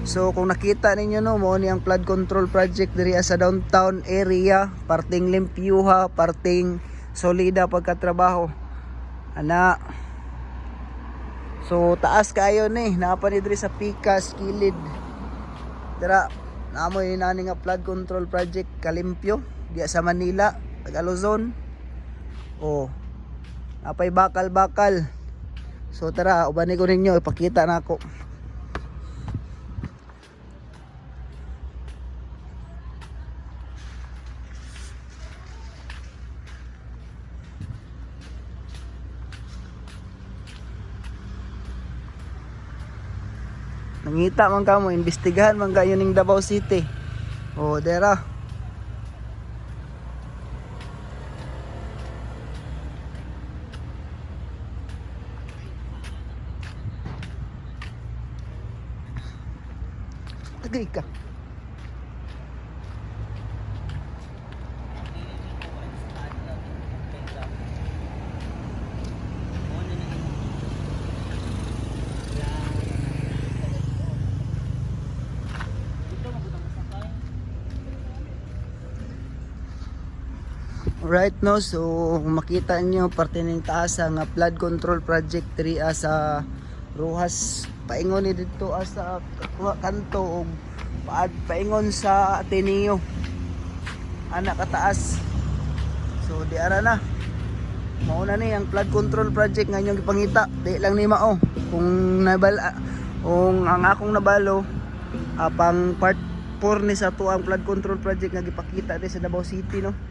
So kung nakita ninyo no, mo ni ang flood control project diri sa downtown area, parting Limpyuha, parting Solida pagkatrabaho. Ana. So taas kayo ni, napa ni diri sa Pikas kilid. Dira namoy nani nga flood control project Kalimpyo diya sa Manila, taga Luzon. Oh. Napay bakal-bakal. So tara, ubani ko ninyo ipakita nako. Nangita man kamo, imbestigahan man kayo ning Davao City. Oh, dera. Tagay ka. Right no, so makita nyo parte ng taas nga flood control project 3 sa Rojas, paingon ni dito sa kanto og paingon sa Ateneo ana kataas. So di ara na mao na ni ang flood control project nga inyong ipangita, di lang ni mao kung nabala kung ang akong nabalo pang part 4 ni sa to ang flood control project nga gipakita di sa Davao City no.